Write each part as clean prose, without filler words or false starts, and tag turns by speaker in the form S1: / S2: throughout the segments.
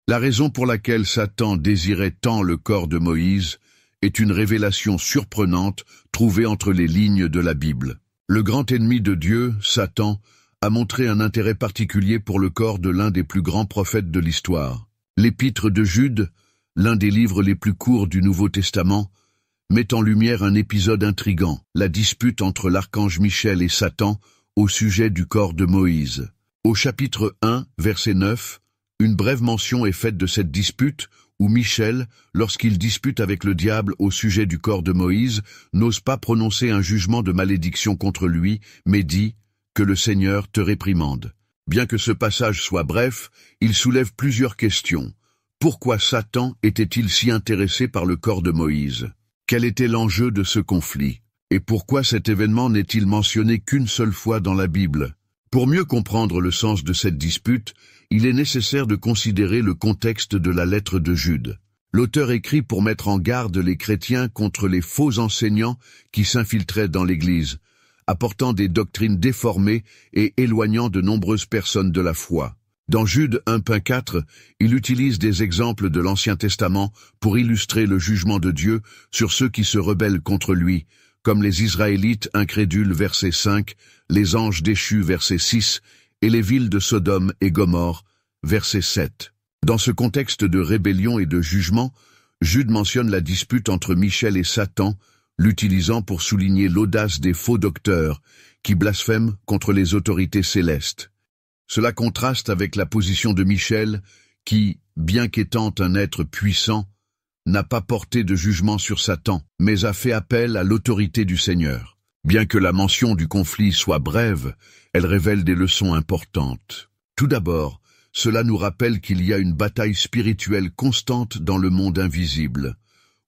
S1: La raison pour laquelle Satan désirait tant le corps de Moïse est une révélation surprenante trouvée entre les lignes de la Bible. Le grand ennemi de Dieu, Satan, a montré un intérêt particulier pour le corps de l'un des plus grands prophètes de l'histoire. L'Épître de Jude, l'un des livres les plus courts du Nouveau Testament, met en lumière un épisode intrigant, la dispute entre l'archange Michel et Satan au sujet du corps de Moïse. Au chapitre 1, verset 9, une brève mention est faite de cette dispute où Michel, lorsqu'il dispute avec le diable au sujet du corps de Moïse, n'ose pas prononcer un jugement de malédiction contre lui, mais dit « Que le Seigneur te réprimande ». Bien que ce passage soit bref, il soulève plusieurs questions. Pourquoi Satan était-il si intéressé par le corps de Moïse? Quel était l'enjeu de ce conflit? Et pourquoi cet événement n'est-il mentionné qu'une seule fois dans la Bible? Pour mieux comprendre le sens de cette dispute, il est nécessaire de considérer le contexte de la lettre de Jude. L'auteur écrit pour mettre en garde les chrétiens contre les faux enseignants qui s'infiltraient dans l'Église, apportant des doctrines déformées et éloignant de nombreuses personnes de la foi. Dans Jude 1.4, il utilise des exemples de l'Ancien Testament pour illustrer le jugement de Dieu sur ceux qui se rebellent contre lui, comme les Israélites incrédules verset 5, les anges déchus verset 6 et les villes de Sodome et Gomorrhe verset 7. Dans ce contexte de rébellion et de jugement, Jude mentionne la dispute entre Michel et Satan, l'utilisant pour souligner l'audace des faux docteurs qui blasphèment contre les autorités célestes. Cela contraste avec la position de Michel qui, bien qu'étant un être puissant, n'a pas porté de jugement sur Satan, mais a fait appel à l'autorité du Seigneur. Bien que la mention du conflit soit brève, elle révèle des leçons importantes. Tout d'abord, cela nous rappelle qu'il y a une bataille spirituelle constante dans le monde invisible,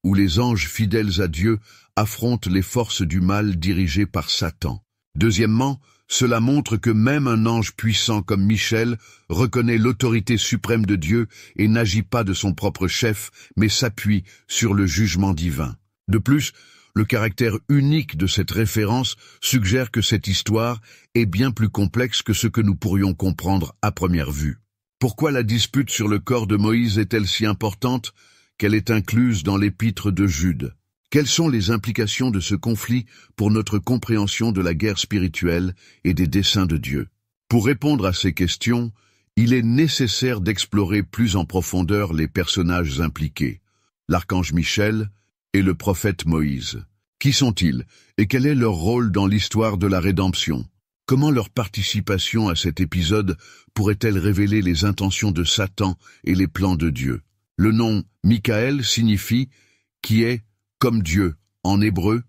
S1: où les anges fidèles à Dieu affrontent les forces du mal dirigées par Satan. Deuxièmement, cela montre que même un ange puissant comme Michel reconnaît l'autorité suprême de Dieu et n'agit pas de son propre chef, mais s'appuie sur le jugement divin. De plus, le caractère unique de cette référence suggère que cette histoire est bien plus complexe que ce que nous pourrions comprendre à première vue. Pourquoi la dispute sur le corps de Moïse est-elle si importante qu'elle est incluse dans l'épître de Jude? Quelles sont les implications de ce conflit pour notre compréhension de la guerre spirituelle et des desseins de Dieu? Pour répondre à ces questions, il est nécessaire d'explorer plus en profondeur les personnages impliqués, l'archange Michel et le prophète Moïse. Qui sont-ils et quel est leur rôle dans l'histoire de la rédemption? Comment leur participation à cet épisode pourrait-elle révéler les intentions de Satan et les plans de Dieu? Le nom Michaël signifie « qui est comme Dieu » en hébreu,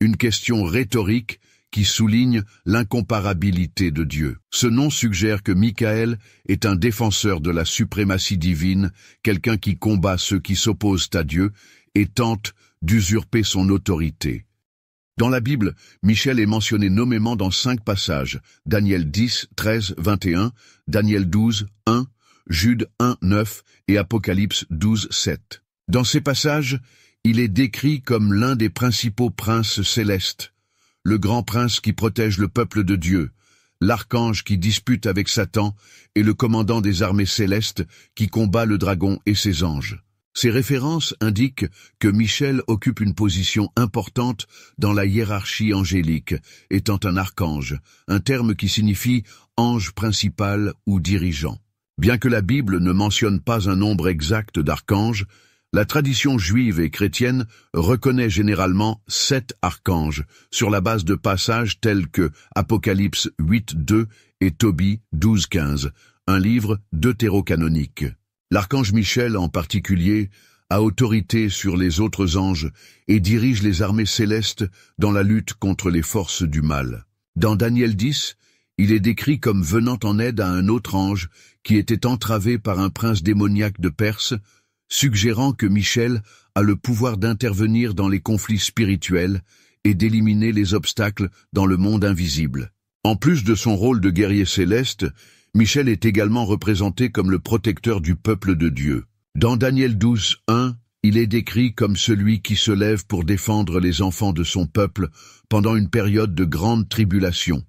S1: une question rhétorique qui souligne l'incomparabilité de Dieu. Ce nom suggère que Michaël est un défenseur de la suprématie divine, quelqu'un qui combat ceux qui s'opposent à Dieu et tente d'usurper son autorité. Dans la Bible, Michel est mentionné nommément dans 5 passages, Daniel 10, 13, 21, Daniel 12, 1, Jude 1, 9 et Apocalypse 12, 7. Dans ces passages, il est décrit comme l'un des principaux princes célestes, le grand prince qui protège le peuple de Dieu, l'archange qui dispute avec Satan et le commandant des armées célestes qui combat le dragon et ses anges. Ces références indiquent que Michel occupe une position importante dans la hiérarchie angélique, étant un archange, un terme qui signifie ange principal ou dirigeant. Bien que la Bible ne mentionne pas un nombre exact d'archanges, la tradition juive et chrétienne reconnaît généralement 7 archanges sur la base de passages tels que Apocalypse 8.2 et Tobie 12.15, un livre deutérocanonique. L'archange Michel en particulier a autorité sur les autres anges et dirige les armées célestes dans la lutte contre les forces du mal. Dans Daniel 10, il est décrit comme venant en aide à un autre ange qui était entravé par un prince démoniaque de Perse, suggérant que Michel a le pouvoir d'intervenir dans les conflits spirituels et d'éliminer les obstacles dans le monde invisible. En plus de son rôle de guerrier céleste, Michel est également représenté comme le protecteur du peuple de Dieu. Dans Daniel 12, 1, il est décrit comme celui qui se lève pour défendre les enfants de son peuple pendant une période de grande tribulation,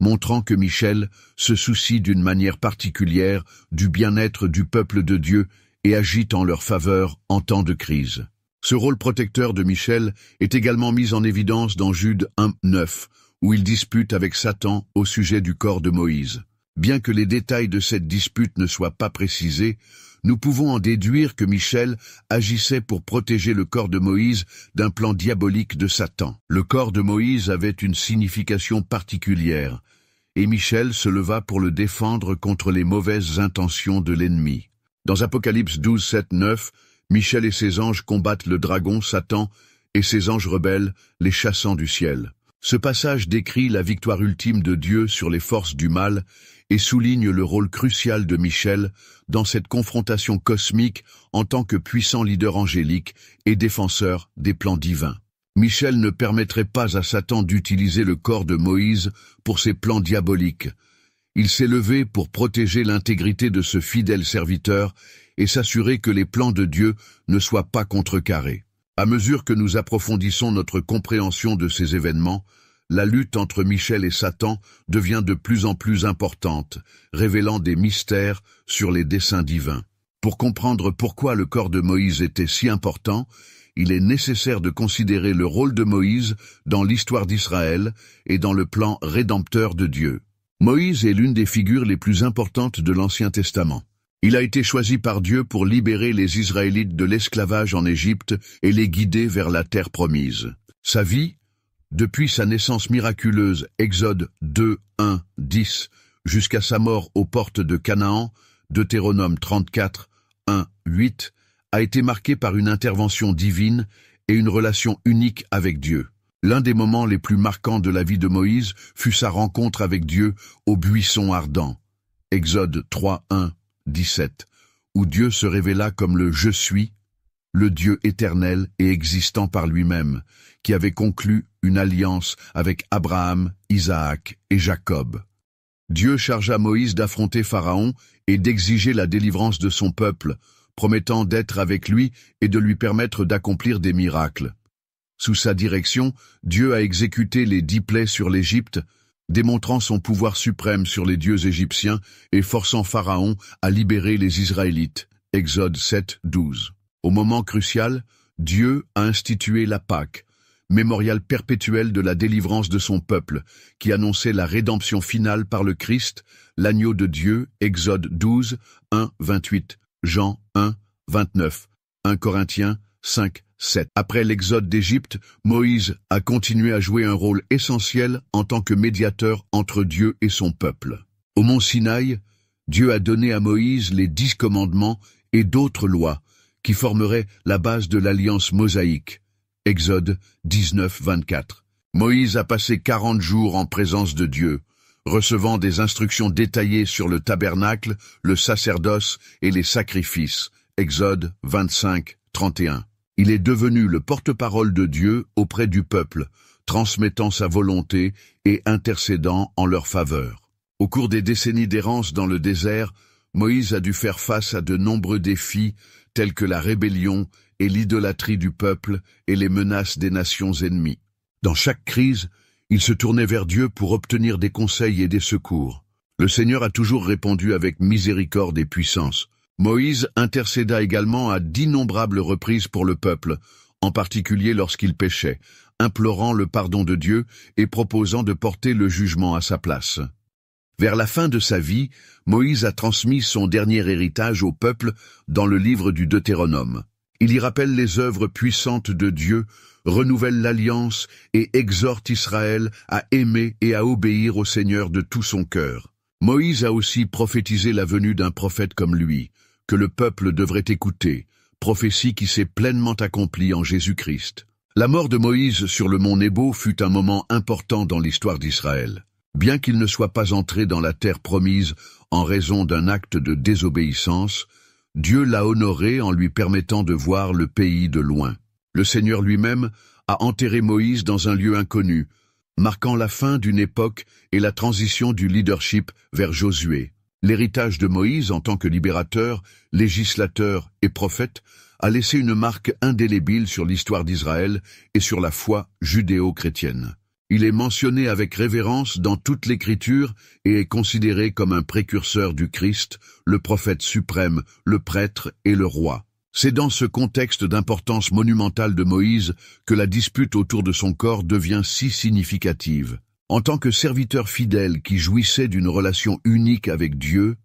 S1: montrant que Michel se soucie d'une manière particulière du bien-être du peuple de Dieu et agit en leur faveur en temps de crise. Ce rôle protecteur de Michel est également mis en évidence dans Jude 1:9, où il dispute avec Satan au sujet du corps de Moïse. Bien que les détails de cette dispute ne soient pas précisés, nous pouvons en déduire que Michel agissait pour protéger le corps de Moïse d'un plan diabolique de Satan. Le corps de Moïse avait une signification particulière, et Michel se leva pour le défendre contre les mauvaises intentions de l'ennemi. Dans Apocalypse 12:7-9, Michel et ses anges combattent le dragon Satan et ses anges rebelles, les chassant du ciel. Ce passage décrit la victoire ultime de Dieu sur les forces du mal et souligne le rôle crucial de Michel dans cette confrontation cosmique en tant que puissant leader angélique et défenseur des plans divins. Michel ne permettrait pas à Satan d'utiliser le corps de Moïse pour ses plans diaboliques. Il s'est levé pour protéger l'intégrité de ce fidèle serviteur et s'assurer que les plans de Dieu ne soient pas contrecarrés. À mesure que nous approfondissons notre compréhension de ces événements, la lutte entre Michel et Satan devient de plus en plus importante, révélant des mystères sur les desseins divins. Pour comprendre pourquoi le corps de Moïse était si important, il est nécessaire de considérer le rôle de Moïse dans l'histoire d'Israël et dans le plan rédempteur de Dieu. Moïse est l'une des figures les plus importantes de l'Ancien Testament. Il a été choisi par Dieu pour libérer les Israélites de l'esclavage en Égypte et les guider vers la terre promise. Sa vie, depuis sa naissance miraculeuse, Exode 2:1-10, jusqu'à sa mort aux portes de Canaan, Deutéronome 34:1-8, a été marquée par une intervention divine et une relation unique avec Dieu. L'un des moments les plus marquants de la vie de Moïse fut sa rencontre avec Dieu au buisson ardent. Exode 3:1-17, où Dieu se révéla comme le « Je suis », le Dieu éternel et existant par lui-même, qui avait conclu une alliance avec Abraham, Isaac et Jacob. Dieu chargea Moïse d'affronter Pharaon et d'exiger la délivrance de son peuple, promettant d'être avec lui et de lui permettre d'accomplir des miracles. Sous sa direction, Dieu a exécuté les 10 plaies sur l'Égypte, démontrant son pouvoir suprême sur les dieux égyptiens et forçant Pharaon à libérer les Israélites. Exode 7:12. Au moment crucial, Dieu a institué la Pâque, mémorial perpétuel de la délivrance de son peuple, qui annonçait la rédemption finale par le Christ, l'agneau de Dieu. Exode 12:1-28, Jean 1:29, 1 Corinthiens 5:7. Après l'exode d'Égypte, Moïse a continué à jouer un rôle essentiel en tant que médiateur entre Dieu et son peuple. Au mont Sinaï, Dieu a donné à Moïse les 10 commandements et d'autres lois qui formeraient la base de l'alliance mosaïque. Exode 19:24. Moïse a passé 40 jours en présence de Dieu, recevant des instructions détaillées sur le tabernacle, le sacerdoce et les sacrifices. Exode 25:31. Il est devenu le porte-parole de Dieu auprès du peuple, transmettant sa volonté et intercédant en leur faveur. Au cours des décennies d'errance dans le désert, Moïse a dû faire face à de nombreux défis tels que la rébellion et l'idolâtrie du peuple et les menaces des nations ennemies. Dans chaque crise, il se tournait vers Dieu pour obtenir des conseils et des secours. Le Seigneur a toujours répondu avec miséricorde et puissance. Moïse intercéda également à d'innombrables reprises pour le peuple, en particulier lorsqu'il péchait, implorant le pardon de Dieu et proposant de porter le jugement à sa place. Vers la fin de sa vie, Moïse a transmis son dernier héritage au peuple dans le livre du Deutéronome. Il y rappelle les œuvres puissantes de Dieu, renouvelle l'alliance et exhorte Israël à aimer et à obéir au Seigneur de tout son cœur. Moïse a aussi prophétisé la venue d'un prophète comme lui, que le peuple devrait écouter, prophétie qui s'est pleinement accomplie en Jésus-Christ. La mort de Moïse sur le mont Nebo fut un moment important dans l'histoire d'Israël. Bien qu'il ne soit pas entré dans la terre promise en raison d'un acte de désobéissance, Dieu l'a honoré en lui permettant de voir le pays de loin. Le Seigneur lui-même a enterré Moïse dans un lieu inconnu, marquant la fin d'une époque et la transition du leadership vers Josué. L'héritage de Moïse en tant que libérateur, législateur et prophète a laissé une marque indélébile sur l'histoire d'Israël et sur la foi judéo-chrétienne. Il est mentionné avec révérence dans toute l'Écriture et est considéré comme un précurseur du Christ, le prophète suprême, le prêtre et le roi. C'est dans ce contexte d'importance monumentale de Moïse que la dispute autour de son corps devient si significative. En tant que serviteur fidèle qui jouissait d'une relation unique avec Dieu,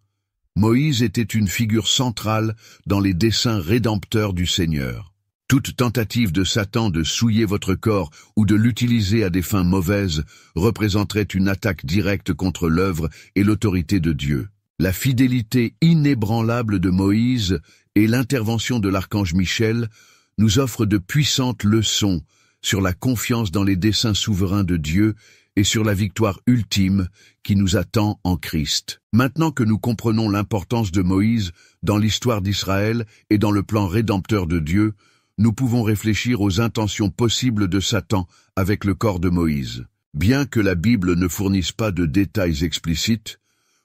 S1: Moïse était une figure centrale dans les desseins rédempteurs du Seigneur. Toute tentative de Satan de souiller votre corps ou de l'utiliser à des fins mauvaises représenterait une attaque directe contre l'œuvre et l'autorité de Dieu. La fidélité inébranlable de Moïse et l'intervention de l'archange Michel nous offrent de puissantes leçons sur la confiance dans les desseins souverains de Dieu et sur la victoire ultime qui nous attend en Christ. Maintenant que nous comprenons l'importance de Moïse dans l'histoire d'Israël et dans le plan rédempteur de Dieu, nous pouvons réfléchir aux intentions possibles de Satan avec le corps de Moïse. Bien que la Bible ne fournisse pas de détails explicites,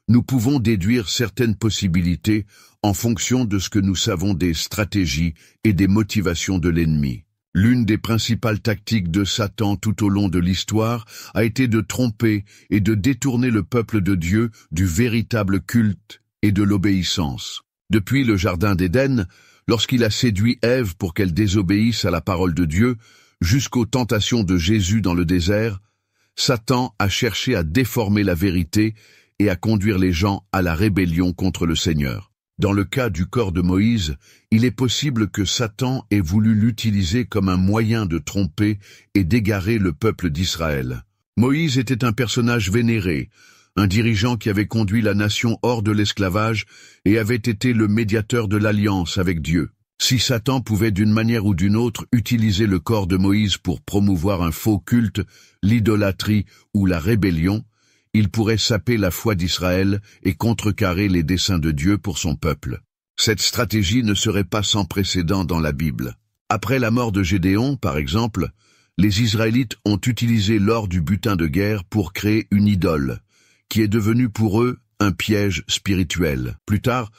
S1: nous pouvons déduire certaines possibilités en fonction de ce que nous savons des stratégies et des motivations de l'ennemi. L'une des principales tactiques de Satan tout au long de l'histoire a été de tromper et de détourner le peuple de Dieu du véritable culte et de l'obéissance. Depuis le Jardin d'Éden, lorsqu'il a séduit Ève pour qu'elle désobéisse à la parole de Dieu, jusqu'aux tentations de Jésus dans le désert, Satan a cherché à déformer la vérité et à conduire les gens à la rébellion contre le Seigneur. Dans le cas du corps de Moïse, il est possible que Satan ait voulu l'utiliser comme un moyen de tromper et d'égarer le peuple d'Israël. Moïse était un personnage vénéré, un dirigeant qui avait conduit la nation hors de l'esclavage et avait été le médiateur de l'alliance avec Dieu. Si Satan pouvait d'une manière ou d'une autre utiliser le corps de Moïse pour promouvoir un faux culte, l'idolâtrie ou la rébellion, il pourrait saper la foi d'Israël et contrecarrer les desseins de Dieu pour son peuple. Cette stratégie ne serait pas sans précédent dans la Bible. Après la mort de Gédéon, par exemple, les Israélites ont utilisé l'or du butin de guerre pour créer une idole, qui est devenue pour eux un piège spirituel. Plus tard,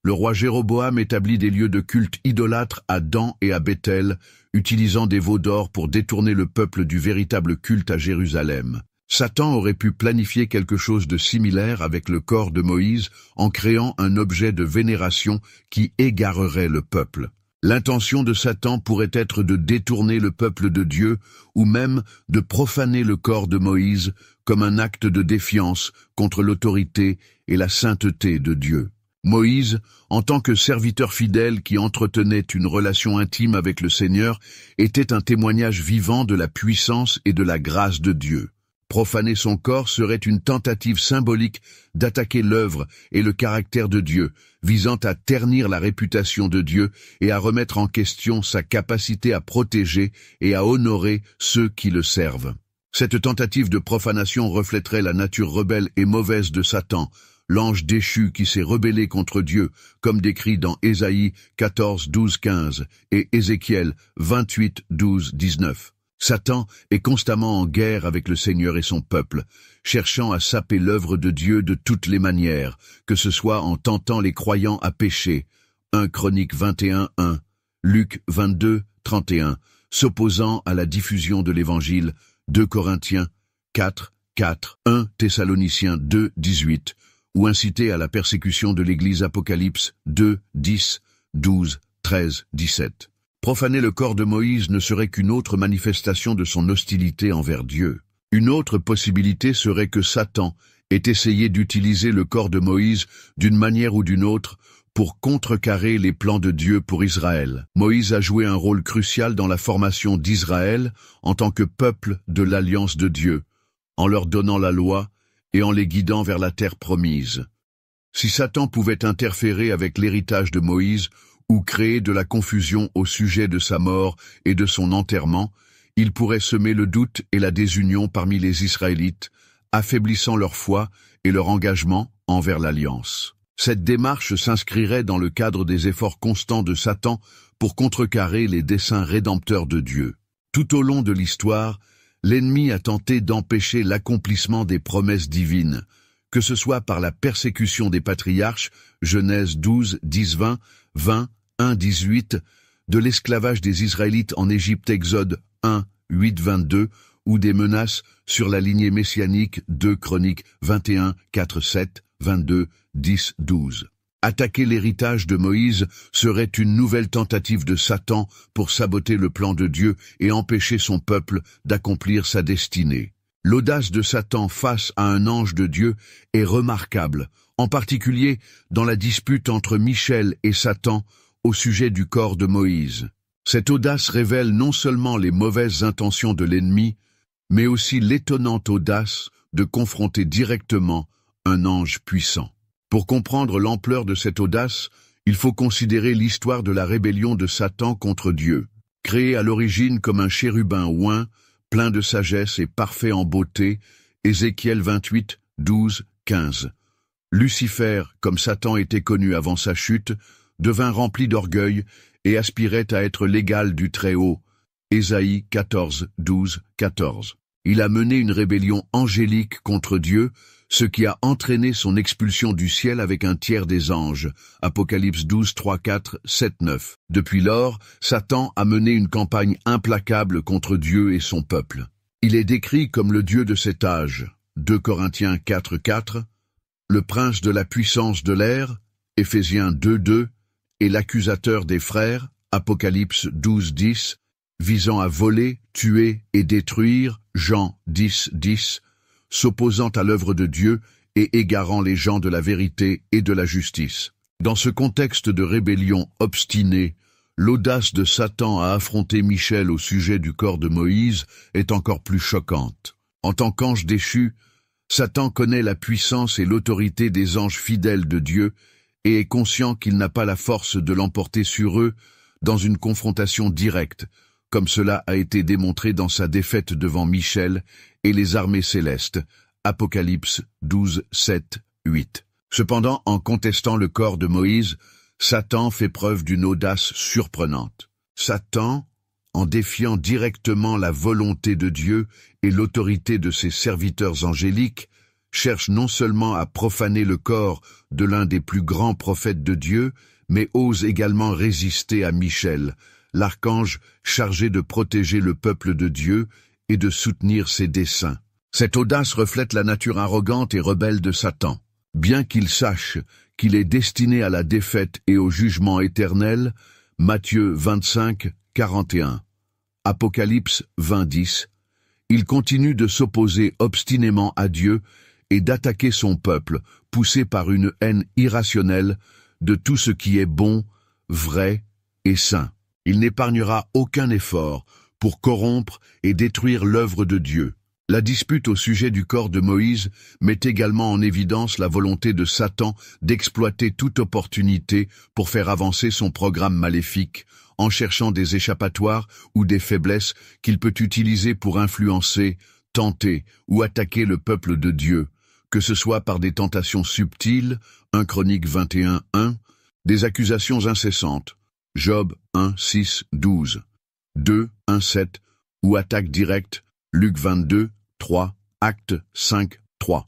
S1: le roi Jéroboam établit des lieux de culte idolâtres à Dan et à Béthel, utilisant des veaux d'or pour détourner le peuple du véritable culte à Jérusalem. Satan aurait pu planifier quelque chose de similaire avec le corps de Moïse en créant un objet de vénération qui égarerait le peuple. L'intention de Satan pourrait être de détourner le peuple de Dieu ou même de profaner le corps de Moïse comme un acte de défiance contre l'autorité et la sainteté de Dieu. Moïse, en tant que serviteur fidèle qui entretenait une relation intime avec le Seigneur, était un témoignage vivant de la puissance et de la grâce de Dieu. Profaner son corps serait une tentative symbolique d'attaquer l'œuvre et le caractère de Dieu, visant à ternir la réputation de Dieu et à remettre en question sa capacité à protéger et à honorer ceux qui le servent. Cette tentative de profanation reflèterait la nature rebelle et mauvaise de Satan, l'ange déchu qui s'est rebellé contre Dieu, comme décrit dans Ésaïe 14, 12, 15 et Ézéchiel 28, 12, 19. Satan est constamment en guerre avec le Seigneur et son peuple, cherchant à saper l'œuvre de Dieu de toutes les manières, que ce soit en tentant les croyants à pécher, 1 Chroniques 21, 1, Luc 22, 31, s'opposant à la diffusion de l'Évangile, 2 Corinthiens 4, 4, 1 Thessaloniciens 2, 18, ou inciter à la persécution de l'Église Apocalypse 2, 10, 12, 13, 17. Profaner le corps de Moïse ne serait qu'une autre manifestation de son hostilité envers Dieu. Une autre possibilité serait que Satan ait essayé d'utiliser le corps de Moïse d'une manière ou d'une autre pour contrecarrer les plans de Dieu pour Israël. Moïse a joué un rôle crucial dans la formation d'Israël en tant que peuple de l'alliance de Dieu, en leur donnant la loi et en les guidant vers la terre promise. Si Satan pouvait interférer avec l'héritage de Moïse ou créer de la confusion au sujet de sa mort et de son enterrement, il pourrait semer le doute et la désunion parmi les Israélites, affaiblissant leur foi et leur engagement envers l'alliance. Cette démarche s'inscrirait dans le cadre des efforts constants de Satan pour contrecarrer les desseins rédempteurs de Dieu. Tout au long de l'histoire, l'ennemi a tenté d'empêcher l'accomplissement des promesses divines, que ce soit par la persécution des patriarches, Genèse 12, 10, 20, 20, 1, 18, de l'esclavage des Israélites en Égypte, Exode 1, 8, 22, ou des menaces sur la lignée messianique 2 Chroniques 21, 4, 7, 22, 10, 12. Attaquer l'héritage de Moïse serait une nouvelle tentative de Satan pour saboter le plan de Dieu et empêcher son peuple d'accomplir sa destinée. L'audace de Satan face à un ange de Dieu est remarquable, en particulier dans la dispute entre Michel et Satan au sujet du corps de Moïse. Cette audace révèle non seulement les mauvaises intentions de l'ennemi, mais aussi l'étonnante audace de confronter directement un ange puissant. Pour comprendre l'ampleur de cette audace, il faut considérer l'histoire de la rébellion de Satan contre Dieu. Créé à l'origine comme un chérubin oint, plein de sagesse et parfait en beauté, Ézéchiel 28, 12, 15. Lucifer, comme Satan était connu avant sa chute, devint rempli d'orgueil et aspirait à être l'égal du Très-Haut, Ésaïe 14, 12, 14. Il a mené une rébellion angélique contre Dieu, ce qui a entraîné son expulsion du ciel avec un tiers des anges, Apocalypse 12, 3, 4, 7, 9. Depuis lors, Satan a mené une campagne implacable contre Dieu et son peuple. Il est décrit comme le Dieu de cet âge, 2 Corinthiens 4, 4, le prince de la puissance de l'air, Éphésiens 2, 2, et l'accusateur des frères, Apocalypse 12, 10, visant à voler, tuer et détruire, Jean 10, 10, s'opposant à l'œuvre de Dieu et égarant les gens de la vérité et de la justice. Dans ce contexte de rébellion obstinée, l'audace de Satan à affronter Michel au sujet du corps de Moïse est encore plus choquante. En tant qu'ange déchu, Satan connaît la puissance et l'autorité des anges fidèles de Dieu et est conscient qu'il n'a pas la force de l'emporter sur eux dans une confrontation directe, comme cela a été démontré dans sa défaite devant Michel et les armées célestes, Apocalypse 12, 7, 8. Cependant, en contestant le corps de Moïse, Satan fait preuve d'une audace surprenante. Satan, en défiant directement la volonté de Dieu et l'autorité de ses serviteurs angéliques, cherche non seulement à profaner le corps de l'un des plus grands prophètes de Dieu, mais ose également résister à Michel, l'archange chargé de protéger le peuple de Dieu et de soutenir ses desseins. Cette audace reflète la nature arrogante et rebelle de Satan. Bien qu'il sache qu'il est destiné à la défaite et au jugement éternel, Matthieu 25, 41, Apocalypse 20, 10, il continue de s'opposer obstinément à Dieu et d'attaquer son peuple, poussé par une haine irrationnelle de tout ce qui est bon, vrai et saint. Il n'épargnera aucun effort pour corrompre et détruire l'œuvre de Dieu. La dispute au sujet du corps de Moïse met également en évidence la volonté de Satan d'exploiter toute opportunité pour faire avancer son programme maléfique, en cherchant des échappatoires ou des faiblesses qu'il peut utiliser pour influencer, tenter ou attaquer le peuple de Dieu, que ce soit par des tentations subtiles, 1 Chroniques 21, 1, des accusations incessantes, Job 1, 6, 12, 2, 1, 7, ou attaque directe, Luc 22, 3, Actes 5, 3.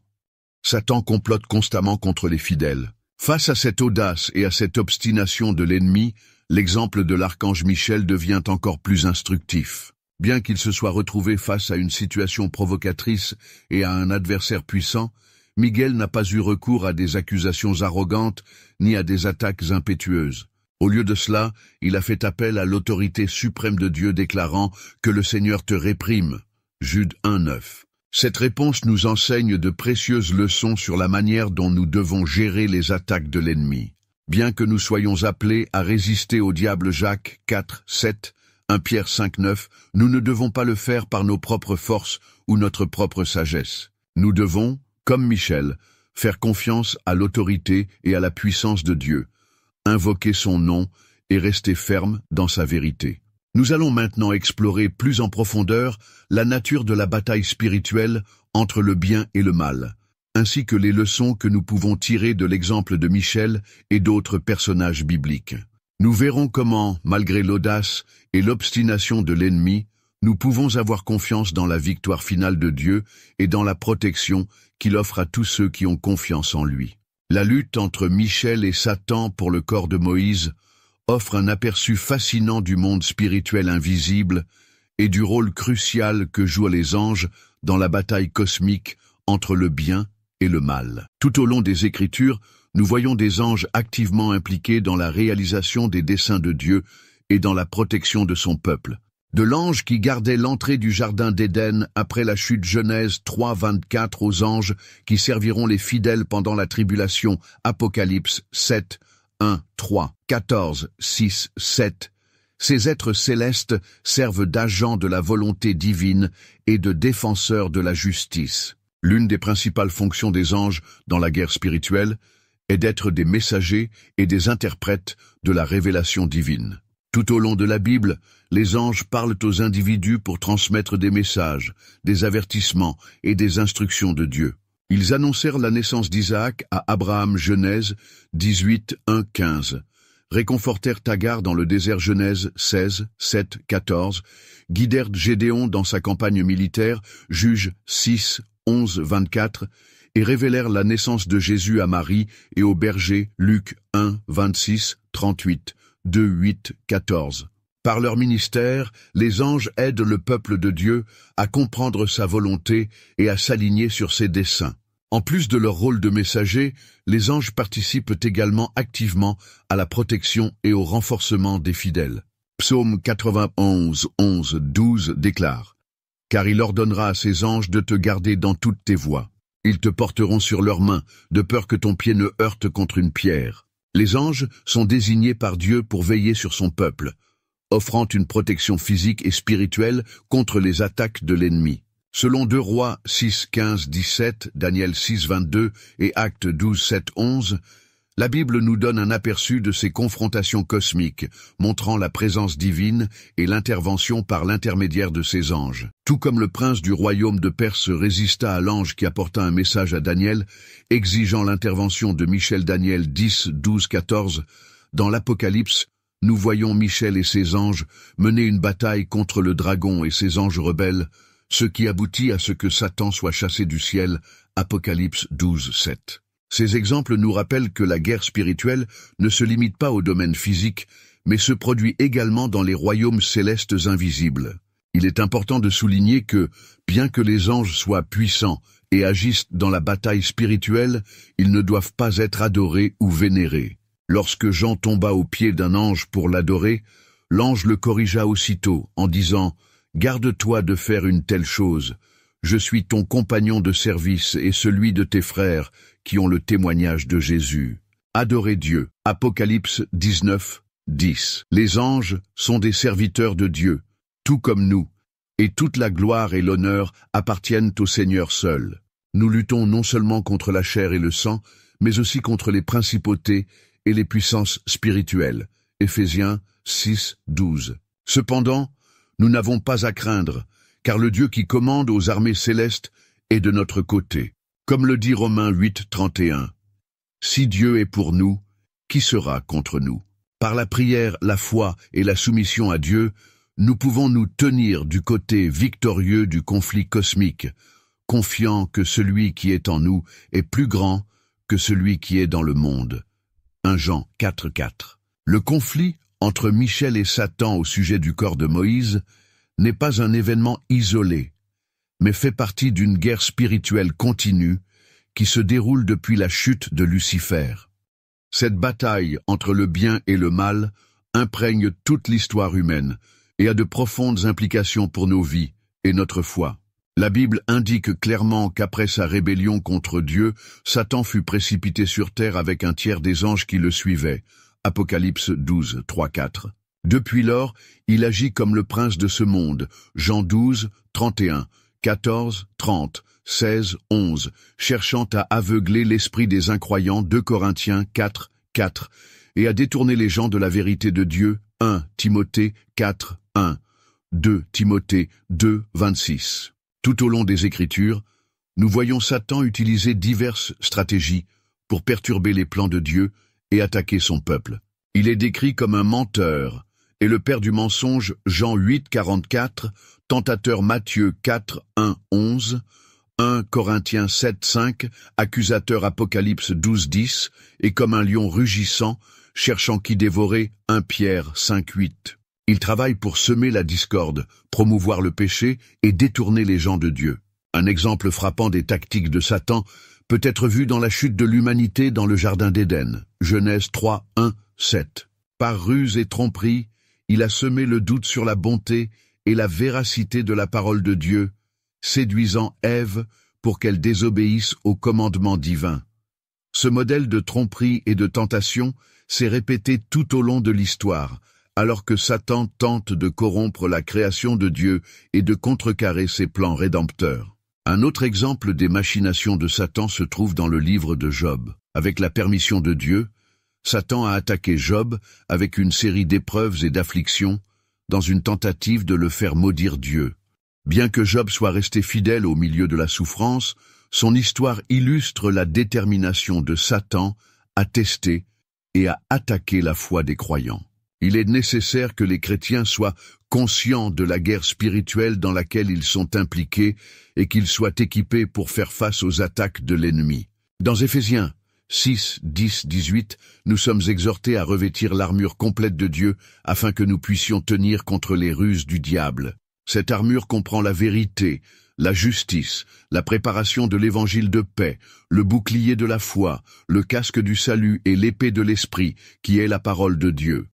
S1: Satan complote constamment contre les fidèles. Face à cette audace et à cette obstination de l'ennemi, l'exemple de l'archange Michel devient encore plus instructif. Bien qu'il se soit retrouvé face à une situation provocatrice et à un adversaire puissant, Miguel n'a pas eu recours à des accusations arrogantes ni à des attaques impétueuses. Au lieu de cela, il a fait appel à l'autorité suprême de Dieu déclarant que le Seigneur te réprime. Jude 1, 9. Cette réponse nous enseigne de précieuses leçons sur la manière dont nous devons gérer les attaques de l'ennemi. Bien que nous soyons appelés à résister au diable, Jacques 4, 7, 1 Pierre 5, 9, nous ne devons pas le faire par nos propres forces ou notre propre sagesse. Nous devons, comme Michel, faire confiance à l'autorité et à la puissance de Dieu, invoquer son nom et rester ferme dans sa vérité. Nous allons maintenant explorer plus en profondeur la nature de la bataille spirituelle entre le bien et le mal, ainsi que les leçons que nous pouvons tirer de l'exemple de Michel et d'autres personnages bibliques. Nous verrons comment, malgré l'audace et l'obstination de l'ennemi, nous pouvons avoir confiance dans la victoire finale de Dieu et dans la protection qu'il offre à tous ceux qui ont confiance en lui. La lutte entre Michel et Satan pour le corps de Moïse offre un aperçu fascinant du monde spirituel invisible et du rôle crucial que jouent les anges dans la bataille cosmique entre le bien et le mal. Tout au long des Écritures, nous voyons des anges activement impliqués dans la réalisation des desseins de Dieu et dans la protection de son peuple. De l'ange qui gardait l'entrée du jardin d'Éden après la chute Genèse 3, 24 aux anges qui serviront les fidèles pendant la tribulation, Apocalypse 7, 1, 3, 14, 6, 7. Ces êtres célestes servent d'agents de la volonté divine et de défenseurs de la justice. L'une des principales fonctions des anges dans la guerre spirituelle est d'être des messagers et des interprètes de la révélation divine. Tout au long de la Bible, les anges parlent aux individus pour transmettre des messages, des avertissements et des instructions de Dieu. Ils annoncèrent la naissance d'Isaac à Abraham, Genèse 18, 1, 15. Réconfortèrent Agar dans le désert, Genèse 16, 7, 14. Guidèrent Gédéon dans sa campagne militaire, Juges 6, 11, 24. Et révélèrent la naissance de Jésus à Marie et aux bergers, Luc 1, 26, 38, 2, 8, 14. Par leur ministère, les anges aident le peuple de Dieu à comprendre sa volonté et à s'aligner sur ses desseins. En plus de leur rôle de messager, les anges participent également activement à la protection et au renforcement des fidèles. Psaume 91, 11, 12 déclare « Car il ordonnera à ses anges de te garder dans toutes tes voies. Ils te porteront sur leurs mains, de peur que ton pied ne heurte contre une pierre. » Les anges sont désignés par Dieu pour veiller sur son peuple, offrant une protection physique et spirituelle contre les attaques de l'ennemi. Selon 2 Rois 6, 15, 17, Daniel 6, 22 et Actes 12, 7, 11, la Bible nous donne un aperçu de ces confrontations cosmiques, montrant la présence divine et l'intervention par l'intermédiaire de ces anges. Tout comme le prince du royaume de Perse résista à l'ange qui apporta un message à Daniel, exigeant l'intervention de Michel, Daniel 10, 12, 14, dans l'Apocalypse, nous voyons Michel et ses anges mener une bataille contre le dragon et ses anges rebelles, ce qui aboutit à ce que Satan soit chassé du ciel, Apocalypse 12, 7. Ces exemples nous rappellent que la guerre spirituelle ne se limite pas au domaine physique, mais se produit également dans les royaumes célestes invisibles. Il est important de souligner que, bien que les anges soient puissants et agissent dans la bataille spirituelle, ils ne doivent pas être adorés ou vénérés. Lorsque Jean tomba aux pieds d'un ange pour l'adorer, l'ange le corrigea aussitôt en disant « Garde-toi de faire une telle chose. Je suis ton compagnon de service et celui de tes frères qui ont le témoignage de Jésus. » Adorez Dieu. Apocalypse 19, 10. Les anges sont des serviteurs de Dieu, tout comme nous, et toute la gloire et l'honneur appartiennent au Seigneur seul. Nous luttons non seulement contre la chair et le sang, mais aussi contre les principautés et les puissances spirituelles. Éphésiens 6, 12. Cependant, nous n'avons pas à craindre, car le Dieu qui commande aux armées célestes est de notre côté. Comme le dit Romains 8, 31. Si Dieu est pour nous, qui sera contre nous? Par la prière, la foi et la soumission à Dieu, nous pouvons nous tenir du côté victorieux du conflit cosmique, confiant que celui qui est en nous est plus grand que celui qui est dans le monde. 1 Jean 4, 4. Le conflit entre Michel et Satan au sujet du corps de Moïse n'est pas un événement isolé, mais fait partie d'une guerre spirituelle continue qui se déroule depuis la chute de Lucifer. Cette bataille entre le bien et le mal imprègne toute l'histoire humaine et a de profondes implications pour nos vies et notre foi. La Bible indique clairement qu'après sa rébellion contre Dieu, Satan fut précipité sur terre avec un tiers des anges qui le suivaient. Apocalypse 12, 3, 4. Depuis lors, il agit comme le prince de ce monde. Jean 12, 31, 14, 30, 16, 11, cherchant à aveugler l'esprit des incroyants. 2 Corinthiens 4, 4, et à détourner les gens de la vérité de Dieu. 1 Timothée 4, 1, 2 Timothée 2, 26. Tout au long des Écritures, nous voyons Satan utiliser diverses stratégies pour perturber les plans de Dieu et attaquer son peuple. Il est décrit comme un menteur et le père du mensonge, Jean 8, 44, tentateur Matthieu 4, 1, 11, 1 Corinthiens 7, 5, accusateur Apocalypse 12, 10, et comme un lion rugissant, cherchant qui dévorer, 1 Pierre 5, 8. Il travaille pour semer la discorde, promouvoir le péché et détourner les gens de Dieu. Un exemple frappant des tactiques de Satan peut être vu dans la chute de l'humanité dans le Jardin d'Éden. Genèse 3, 1, 7. Par ruse et tromperie, il a semé le doute sur la bonté et la véracité de la parole de Dieu, séduisant Ève pour qu'elle désobéisse au commandement divin. Ce modèle de tromperie et de tentation s'est répété tout au long de l'histoire, alors que Satan tente de corrompre la création de Dieu et de contrecarrer ses plans rédempteurs. Un autre exemple des machinations de Satan se trouve dans le livre de Job. Avec la permission de Dieu, Satan a attaqué Job avec une série d'épreuves et d'afflictions, dans une tentative de le faire maudire Dieu. Bien que Job soit resté fidèle au milieu de la souffrance, son histoire illustre la détermination de Satan à tester et à attaquer la foi des croyants. Il est nécessaire que les chrétiens soient conscients de la guerre spirituelle dans laquelle ils sont impliqués et qu'ils soient équipés pour faire face aux attaques de l'ennemi. Dans Éphésiens 6, 10, 18, nous sommes exhortés à revêtir l'armure complète de Dieu afin que nous puissions tenir contre les ruses du diable. Cette armure comprend la vérité, la justice, la préparation de l'évangile de paix, le bouclier de la foi, le casque du salut et l'épée de l'esprit, qui est la parole de Dieu.